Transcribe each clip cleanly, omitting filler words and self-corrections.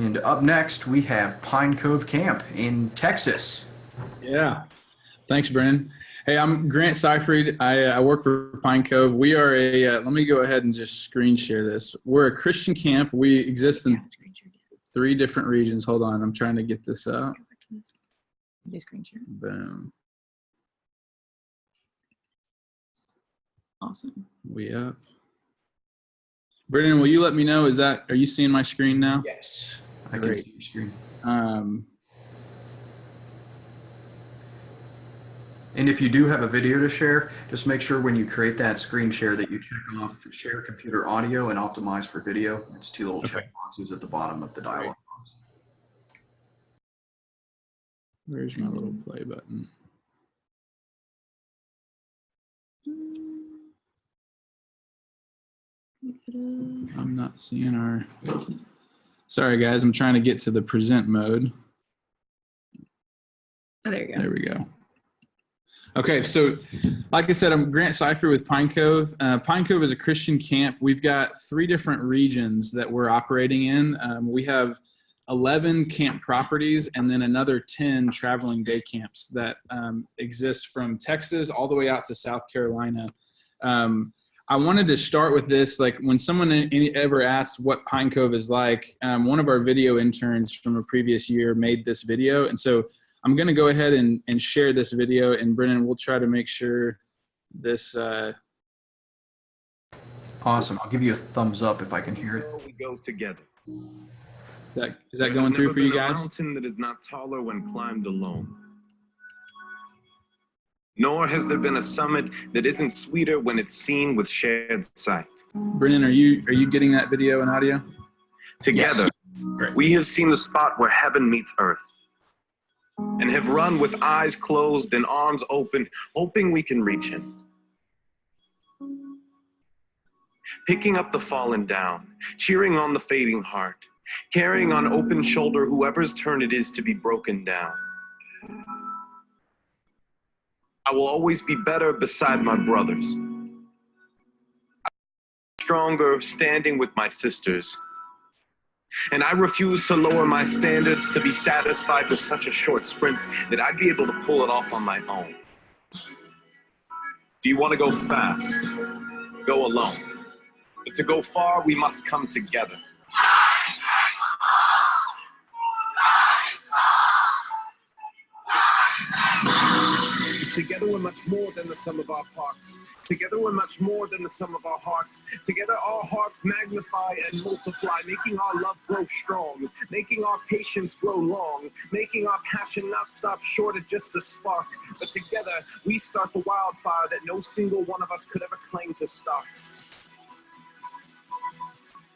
And up next, we have Pine Cove Camp in Texas. Yeah. Thanks, Brennan. Hey, I'm Grant Seifried. I work for Pine Cove. We are let me go ahead and just screen share this. We're a Christian camp. We exist in three different regions. Hold on. I'm trying to get this up. Do screen share. Boom. Awesome. We up. Brennan, will you let me know? Are you seeing my screen now? Yes, I can Great. see your screen. And if you do have a video to share, just make sure when you create that screen share that you check off share computer audio and optimize for video. It's two little check boxes at the bottom of the dialog box. Where's my little play button? I'm not seeing our... Sorry, guys. I'm trying to get to the present mode. Oh, there you go. There we go. Okay, so like I said, I'm Grant Seifried with Pine Cove. Pine Cove is a Christian camp. We've got three different regions that we're operating in. We have 11 camp properties and then another 10 traveling day camps that exist from Texas all the way out to South Carolina. I wanted to start with this, like when someone ever asks what Pine Cove is like, one of our video interns from a previous year made this video. And so I'm going to go ahead and share this video, and Brennan, we'll try to make sure this. Awesome. I'll give you a thumbs up if I can hear it. We go together. Is that going through for you guys? A mountain that is not taller when climbed alone. Nor has there been a summit that isn't sweeter when it's seen with shared sight. Brennan, are you getting that video and audio? Together, yes. We have seen the spot where heaven meets earth, and have run with eyes closed and arms open, hoping we can reach him. Picking up the fallen down, cheering on the fading heart, carrying on open shoulder whoever's turn it is to be broken down. I will always be better beside my brothers. Stronger standing with my sisters. And I refuse to lower my standards to be satisfied with such a short sprint that I'd be able to pull it off on my own. Do you want to go fast? Go alone. But to go far, we must come together. Together we're much more than the sum of our parts. Together we're much more than the sum of our hearts. Together our hearts magnify and multiply, making our love grow strong, making our patience grow long, making our passion not stop short at just a spark. But together we start the wildfire that no single one of us could ever claim to start.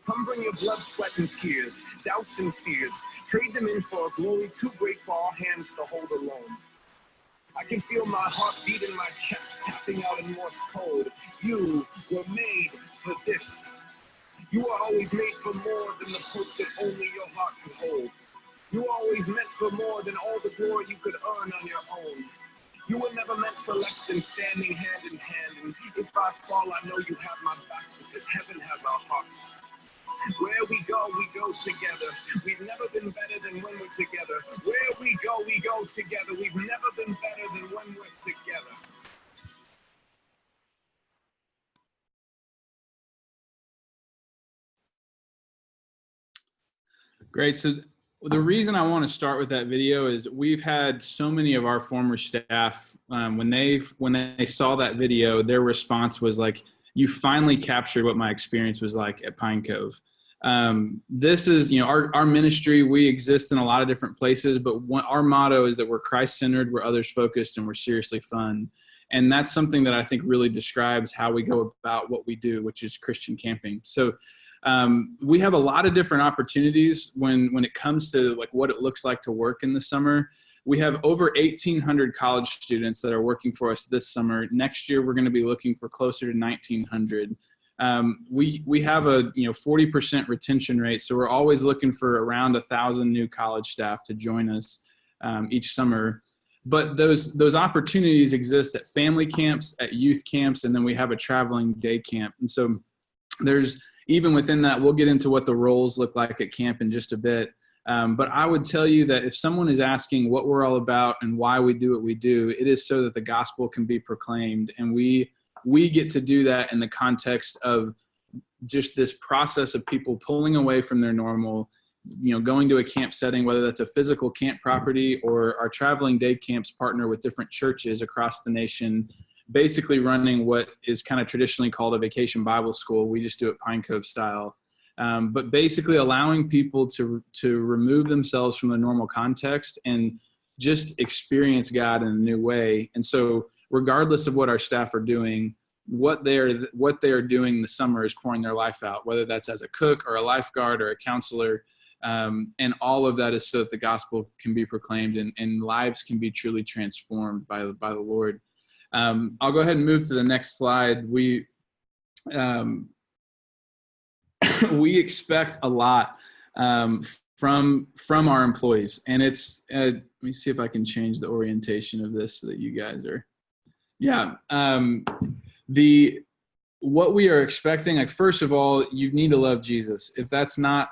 Come bring your blood, sweat, and tears, doubts and fears. Trade them in for a glory too great for our hands to hold alone. I can feel my heart beat in my chest, tapping out in Morse code. You were made for this. You are always made for more than the hope that only your heart can hold. You were always meant for more than all the glory you could earn on your own. You were never meant for less than standing hand in hand. And if I fall, I know you have my back, because heaven has our hearts. Where we go together. We've never been better than when we're together. Where we go together. We've never been better than when we're together. Great. So the reason I want to start with that video is we've had so many of our former staff, when they saw that video, their response was like, you finally captured what my experience was like at Pine Cove. This is, our ministry, we exist in a lot of different places, but our motto is that we're Christ-centered, we're others-focused, and we're seriously fun. And that's something that I think really describes how we go about what we do, which is Christian camping. So we have a lot of different opportunities when it comes to like what it looks like to work in the summer. We have over 1,800 college students that are working for us this summer. Next year, we're going to be looking for closer to 1,900. We have a 40% retention rate, so we're always looking for around 1,000 new college staff to join us each summer. But those opportunities exist at family camps, at youth camps, and then we have a traveling day camp. And so there's even within that, we'll get into what the roles look like at camp in just a bit. But I would tell you that if someone is asking what we're all about and why we do what we do, it is so that the gospel can be proclaimed. And we get to do that in the context of just this process of people pulling away from their normal, going to a camp setting, whether that's a physical camp property or our traveling day camps partner with different churches across the nation, basically running what is kind of traditionally called a vacation Bible school. We just do it Pine Cove style. But basically allowing people to remove themselves from the normal context and just experience God in a new way. And so regardless of what our staff are doing, what they are doing in the summer is pouring their life out, whether that's as a cook or a lifeguard or a counselor. And all of that is so that the gospel can be proclaimed and lives can be truly transformed by the Lord. I'll go ahead and move to the next slide. We expect a lot from our employees, and it's let me see if I can change the orientation of this so that you guys are what we are expecting. Like, first of all, you need to love Jesus. If that's not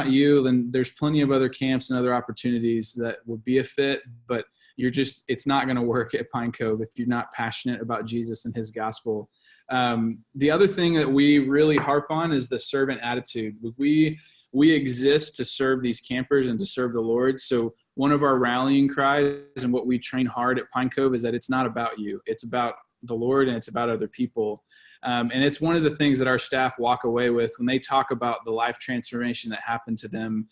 you, then there's plenty of other camps and other opportunities that would be a fit, but it's not going to work at Pine Cove if you're not passionate about Jesus and his gospel. The other thing that we really harp on is the servant attitude. We exist to serve these campers and to serve the Lord. So one of our rallying cries and what we train hard at Pine Cove is that it's not about you. It's about the Lord and it's about other people. And it's one of the things that our staff walk away with when they talk about the life transformation that happened to them.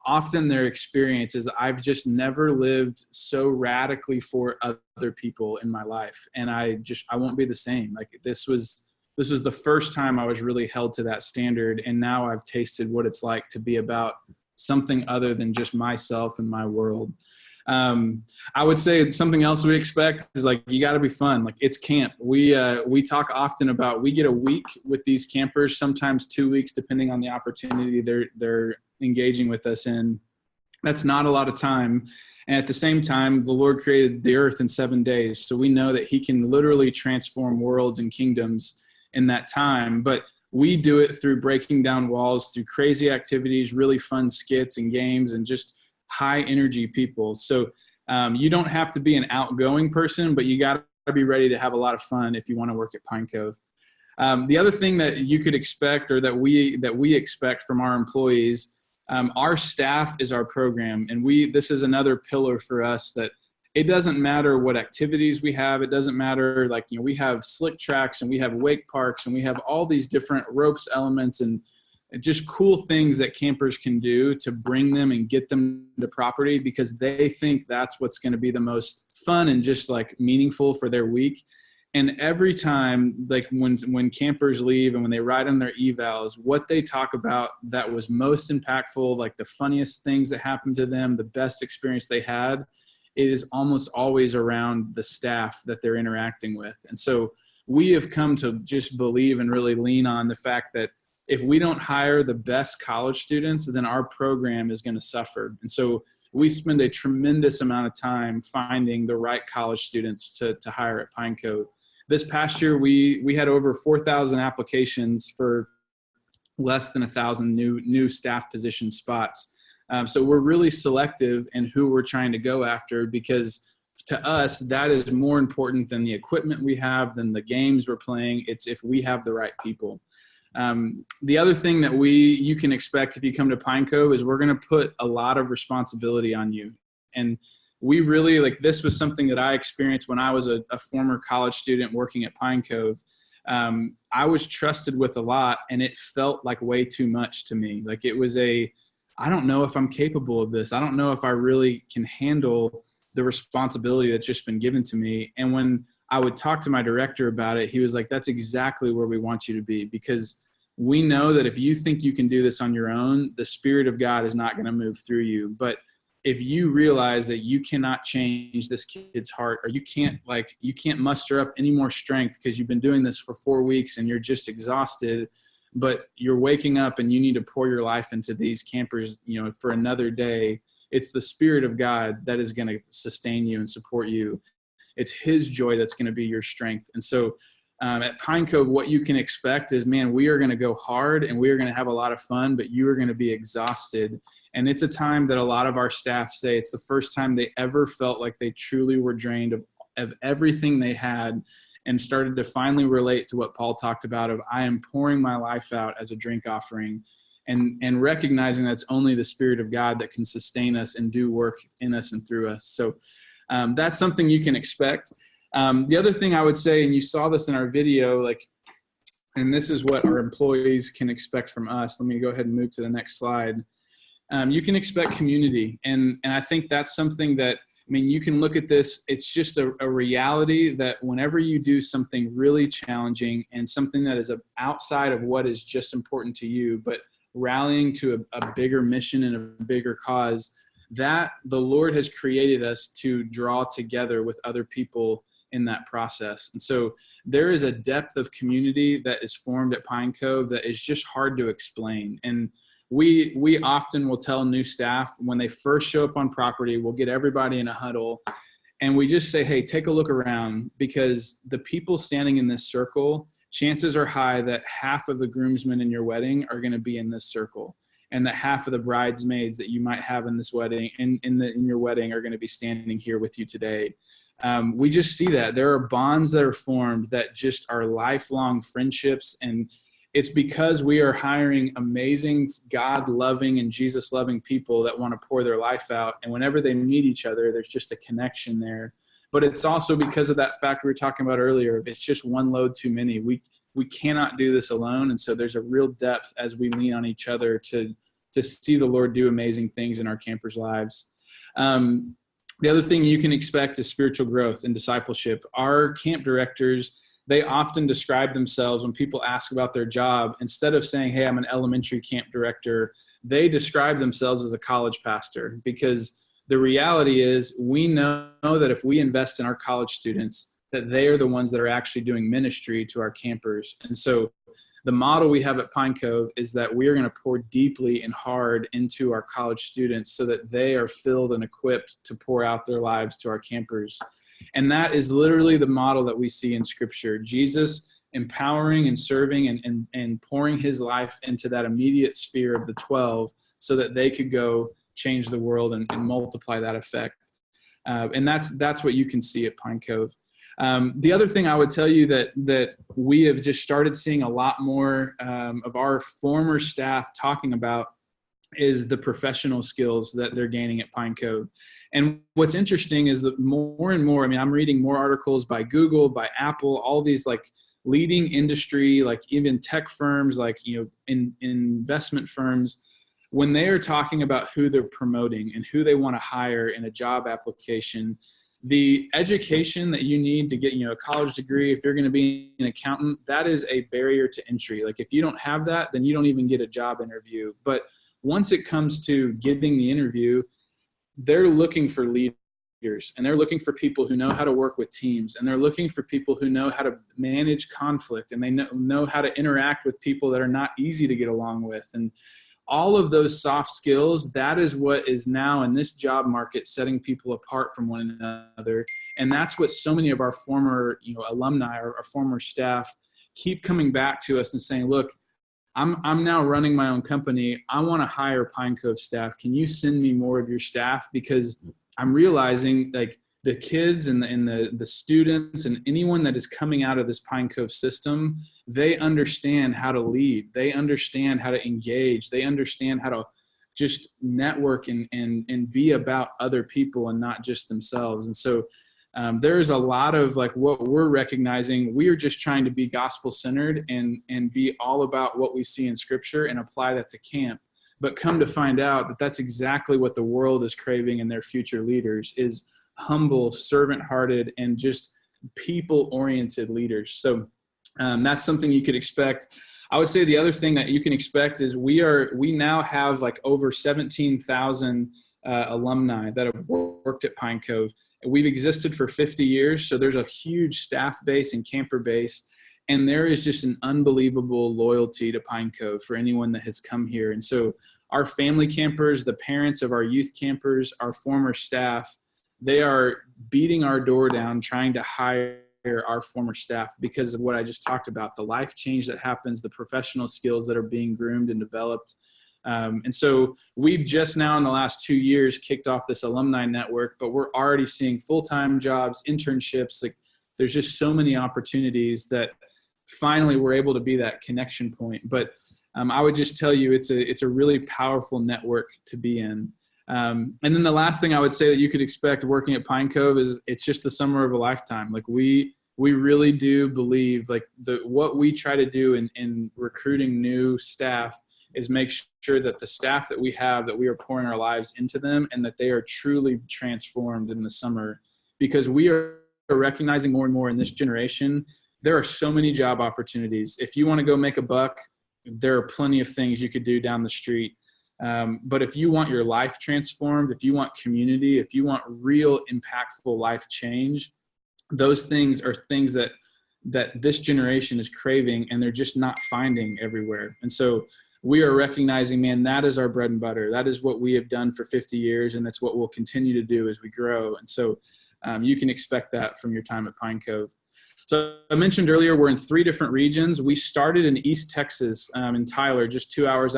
Often their experience is, I've just never lived so radically for other people in my life. And I won't be the same. Like, this was the first time I was really held to that standard. And now I've tasted what it's like to be about something other than just myself and my world. I would say something else we expect is, like, you got to be fun. Like, it's camp. We talk often about, we get a week with these campers, sometimes 2 weeks, depending on the opportunity they're engaging with us in. That's not a lot of time. And at the same time, the Lord created the earth in 7 days. So we know that he can literally transform worlds and kingdoms in that time. But we do it through breaking down walls, through crazy activities, really fun skits and games, and just high energy people. So you don't have to be an outgoing person, but you got to be ready to have a lot of fun if you want to work at Pine Cove. The other thing that you could expect, or that we expect from our employees, our staff is our program. And this is another pillar for us, that it doesn't matter what activities we have. It doesn't matter, we have slick tracks and we have wake parks and we have all these different ropes elements and just cool things that campers can do to bring them and get them to property, because they think that's what's going to be the most fun and just meaningful for their week. And every time, when campers leave and when they ride on their evals, what they talk about that was most impactful, the funniest things that happened to them, the best experience they had, it is almost always around the staff that they're interacting with. And so we have come to just believe and really lean on the fact that if we don't hire the best college students, then our program is going to suffer. And so we spend a tremendous amount of time finding the right college students to hire at Pine Cove. This past year, we had over 4,000 applications for less than 1,000 new staff position spots. So we're really selective in who we're trying to go after, because to us, that is more important than the equipment we have, than the games we're playing. It's if we have the right people. The other thing that you can expect if you come to Pine Cove is we're going to put a lot of responsibility on you. And we really, this was something that I experienced when I was a former college student working at Pine Cove. I was trusted with a lot, and it felt like way too much to me. It was I don't know if I'm capable of this. I don't know if I really can handle the responsibility that's just been given to me. And when I would talk to my director about it, he was like, that's exactly where we want you to be, because we know that if you think you can do this on your own, the Spirit of God is not going to move through you. But if you realize that you cannot change this kid's heart, or you can't muster up any more strength because you've been doing this for 4 weeks and you're just exhausted, but you're waking up and you need to pour your life into these campers, for another day, it's the Spirit of God that is going to sustain you and support you. It's his joy that's going to be your strength. And so at Pine Cove, what you can expect is, man, we are going to go hard and we are going to have a lot of fun, but you are going to be exhausted. And it's a time that a lot of our staff say it's the first time they ever felt like they truly were drained of everything they had, and started to finally relate to what Paul talked about of, I am pouring my life out as a drink offering, and recognizing that it's only the Spirit of God that can sustain us and do work in us and through us. So that's something you can expect. The other thing I would say, and you saw this in our video, like, and this is what our employees can expect from us. Let me go ahead and move to the next slide. You can expect community. And I think that's something that, I mean, you can look at this, it's just a reality that whenever you do something really challenging and something that is outside of what is just important to you, but rallying to a bigger mission and a bigger cause, that the Lord has created us to draw together with other people in that process. And so there is a depth of community that is formed at Pine Cove that is just hard to explain. And we often will tell new staff when they first show up on property, we'll get everybody in a huddle and we just say, hey, take a look around, because the people standing in this circle, chances are high that half of the groomsmen in your wedding are going to be in this circle, and that half of the bridesmaids that you might have in this wedding, in your wedding, are going to be standing here with you today. We just see that there are bonds that are formed that just are lifelong friendships, and it's because we are hiring amazing, God-loving and Jesus-loving people that want to pour their life out. And whenever they meet each other, there's just a connection there. But it's also because of that fact we were talking about earlier. It's just one load too many. We cannot do this alone. And so there's a real depth as we lean on each other to see the Lord do amazing things in our campers' lives. The other thing you can expect is spiritual growth and discipleship. Our camp directors, they often describe themselves when people ask about their job, instead of saying, hey, I'm an elementary camp director, they describe themselves as a college pastor, because the reality is we know that if we invest in our college students, that they are the ones that are actually doing ministry to our campers. And so the model we have at Pine Cove is that we are going to pour deeply and hard into our college students so that they are filled and equipped to pour out their lives to our campers. And that is literally the model that we see in Scripture. Jesus empowering and serving and pouring his life into that immediate sphere of the 12 so that they could go change the world and multiply that effect. And that's what you can see at Pine Cove. The other thing I would tell you that we have just started seeing a lot more of our former staff talking about is the professional skills that they're gaining at Pine Cove. And what's interesting is that more and more, I mean, I'm reading more articles by Google, by Apple, all these like leading industry, like even tech firms, like, in investment firms, when they are talking about who they're promoting and who they want to hire in a job application, the education that you need to get, a college degree, if you're going to be an accountant, that is a barrier to entry. Like if you don't have that, then you don't even get a job interview. But once it comes to getting the interview, they're looking for leaders, and they're looking for people who know how to work with teams, and they're looking for people who know how to manage conflict, and they know how to interact with people that are not easy to get along with. And all of those soft skills, that is what is now in this job market setting people apart from one another. And that's what so many of our former alumni or our former staff keep coming back to us and saying, look, I'm now running my own company. I want to hire Pine Cove staff. Can you send me more of your staff? Because I'm realizing like the kids and the students and anyone that is coming out of this Pine Cove system, they understand how to lead. They understand how to engage. They understand how to just network and be about other people and not just themselves. And so there's a lot of like what we're recognizing. We are just trying to be gospel centered and be all about what we see in Scripture and apply that to camp. But come to find out that that's exactly what the world is craving in their future leaders, is humble, servant-hearted, and just people-oriented leaders. So that's something you could expect. I would say the other thing that you can expect is we now have like over 17,000 alumni that have worked at Pine Cove. We've existed for 50 years, so there's a huge staff base and camper base, and there is just an unbelievable loyalty to Pine Cove for anyone that has come here. And so our family campers, the parents of our youth campers, our former staff, they are beating our door down trying to hire our former staff because of what I just talked about, the life change that happens, the professional skills that are being groomed and developed. And so we've just now in the last 2 years kicked off this alumni network, but we're already seeing full-time jobs, internships. Like there's just so many opportunities that finally we're able to be that connection point. But I would just tell you it's a really powerful network to be in. And then the last thing I would say that you could expect working at Pine Cove is it's just the summer of a lifetime. Like we really do believe like what we try to do in recruiting new staff is make sure that the staff that we have, that we are pouring our lives into them and that they are truly transformed in the summer, because we are recognizing more and more in this generation, there are so many job opportunities. If you want to go make a buck, there are plenty of things you could do down the street. But if you want your life transformed, if you want community, if you want real impactful life change, those things are things that this generation is craving and they're just not finding everywhere. And so we are recognizing, man, that is our bread and butter. That is what we have done for 50 years. And that's what we'll continue to do as we grow. And so you can expect that from your time at Pine Cove. So I mentioned earlier, we're in 3 different regions. We started in East Texas in Tyler, just 2 hours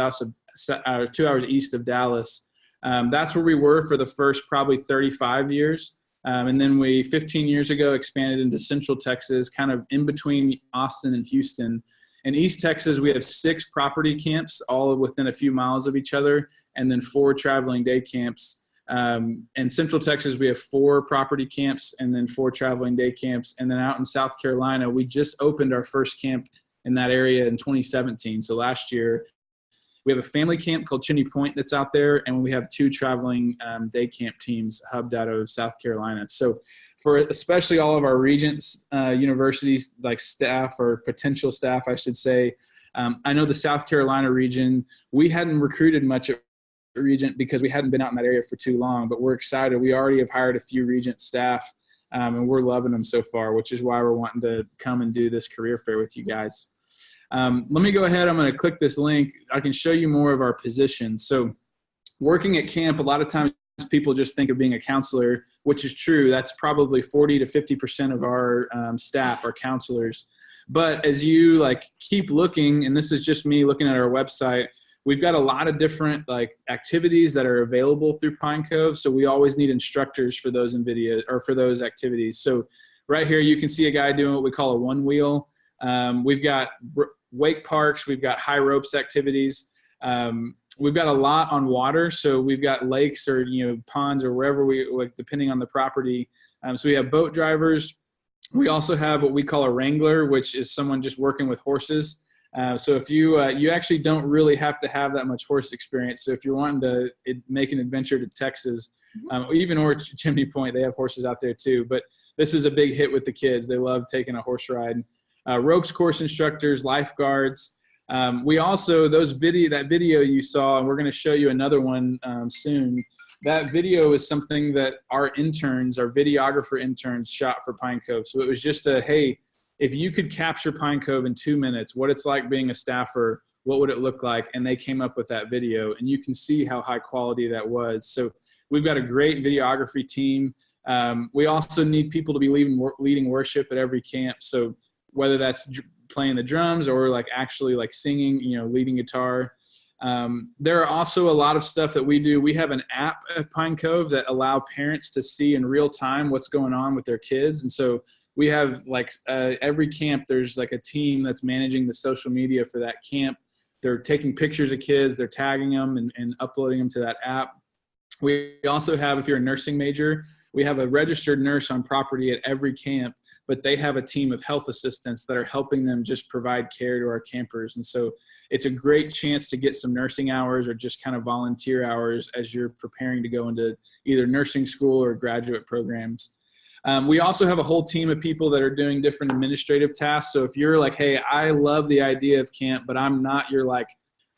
east of Dallas. That's where we were for the first probably 35 years. And then we 15 years ago expanded into Central Texas, kind of in between Austin and Houston. In East Texas, we have 6 property camps, all within a few miles of each other, and then 4 traveling day camps. In Central Texas, we have 4 property camps and then 4 traveling day camps. And then out in South Carolina, we just opened our first camp in that area in 2017. So last year, we have a family camp called Chimney Point that's out there, and we have 2 traveling day camp teams hubbed out of South Carolina. So for especially all of our Regents universities, like staff or potential staff, I should say, I know the South Carolina region, we hadn't recruited much at Regent because we hadn't been out in that area for too long, but we're excited. We already have hired a few Regent staff, and we're loving them so far, which is why we're wanting to come and do this career fair with you guys. Let me go ahead. I'm going to click this link. I can show you more of our positions. So working at camp, a lot of times people just think of being a counselor, which is true. That's probably 40 to 50% of our staff are counselors. But as you like keep looking, and this is just me looking at our website, we've got a lot of different like activities that are available through Pine Cove. So we always need instructors for those for those activities. So right here, you can see a guy doing what we call a one wheel. We've got wake parks. We've got high ropes activities. We've got a lot on water. So we've got lakes or, ponds or wherever we like, depending on the property. So we have boat drivers. We also have what we call a wrangler, which is someone just working with horses. So if you actually don't really have to have that much horse experience. So if you're wanting to make an adventure to Texas, or Chimney Point, they have horses out there too. But this is a big hit with the kids. They love taking a horse ride. Ropes course instructors, lifeguards. We also, that video you saw, and we're going to show you another one soon. That video is something that our videographer interns shot for Pine Cove. So it was just hey, if you could capture Pine Cove in 2 minutes, what it's like being a staffer, what would it look like? And they came up with that video, and you can see how high quality that was. So we've got a great videography team. We also need people to be leading worship at every camp. So whether that's playing the drums or like actually like singing, leading guitar. There are also a lot of stuff that we do. We have an app at Pine Cove that allow parents to see in real time what's going on with their kids. And so we have like every camp, there's like a team that's managing the social media for that camp. They're taking pictures of kids, they're tagging them and uploading them to that app. We also have, if you're a nursing major, we have a registered nurse on property at every camp, but they have a team of health assistants that are helping them just provide care to our campers. And so it's a great chance to get some nursing hours or just kind of volunteer hours as you're preparing to go into either nursing school or graduate programs. We also have a whole team of people that are doing different administrative tasks. So if you're like, hey, I love the idea of camp, but I'm not your like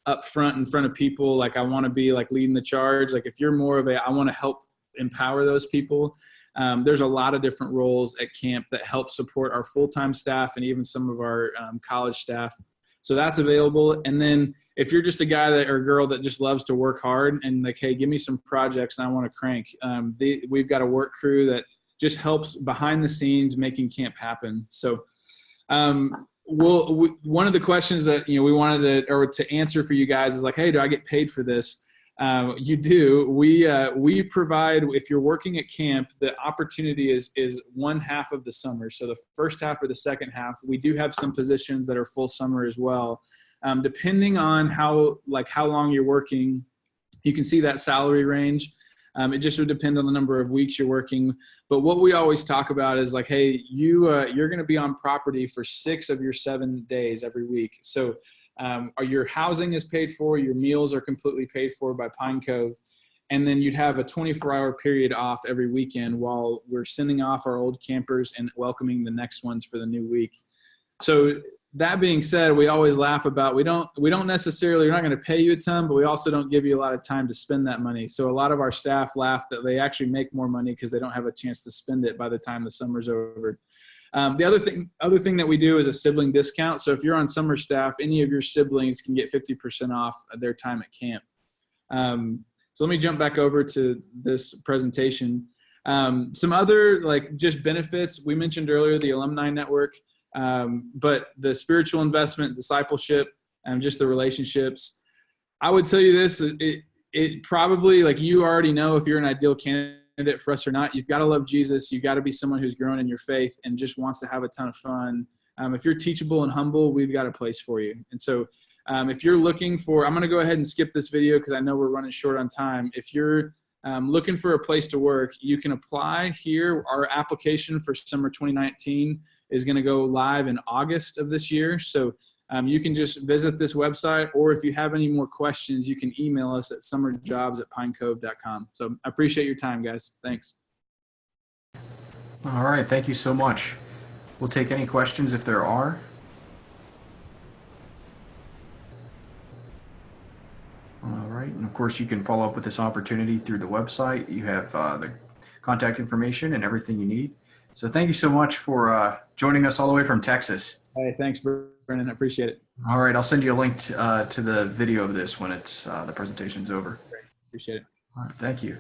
up front in front of people, like I want to be like leading the charge. Like if you're more of I want to help empower those people. There's a lot of different roles at camp that help support our full-time staff and even some of our college staff. So that's available. And then if you're just a guy or girl that just loves to work hard and like, hey, give me some projects and I want to crank, we've got a work crew that just helps behind the scenes making camp happen. So one of the questions that we wanted to answer for you guys is like, hey, do I get paid for this? You do. We provide, if you're working at camp, the opportunity is one half of the summer. So the first half or the second half, we do have some positions that are full summer as well. Depending on how long you're working, you can see that salary range. It just would depend on the number of weeks you're working. But what we always talk about is like, hey, you're going to be on property for 6 of your 7 days every week. So your housing is paid for, your meals are completely paid for by Pine Cove, and then you'd have a 24-hour period off every weekend while we're sending off our old campers and welcoming the next ones for the new week. So that being said, we always laugh about we're not going to pay you a ton, but we also don't give you a lot of time to spend that money. So a lot of our staff laugh that they actually make more money because they don't have a chance to spend it by the time the summer's over. The other thing that we do is a sibling discount. So if you're on summer staff, any of your siblings can get 50% off their time at camp. So let me jump back over to this presentation. Some other just benefits. We mentioned earlier the alumni network, but the spiritual investment, discipleship, just the relationships. I would tell you this, it probably, you already know if you're an ideal candidate for us or not, you've got to love Jesus. You've got to be someone who's grown in your faith and just wants to have a ton of fun. If you're teachable and humble, we've got a place for you. And so if you're looking for, I'm going to go ahead and skip this video because I know we're running short on time. If you're looking for a place to work, you can apply here. Our application for summer 2019 is going to go live in August of this year. So you can just visit this website, or if you have any more questions, you can email us at summerjobs@pinecove.com. So I appreciate your time, guys. Thanks. All right, thank you so much. We'll take any questions if there are. All right, and of course you can follow up with this opportunity through the website. You have the contact information and everything you need. So thank you so much for joining us all the way from Texas. Hey, thanks, Brennan. I appreciate it. All right, I'll send you a link to the video of this when it's the presentation's over. Great. Appreciate it. All right, thank you.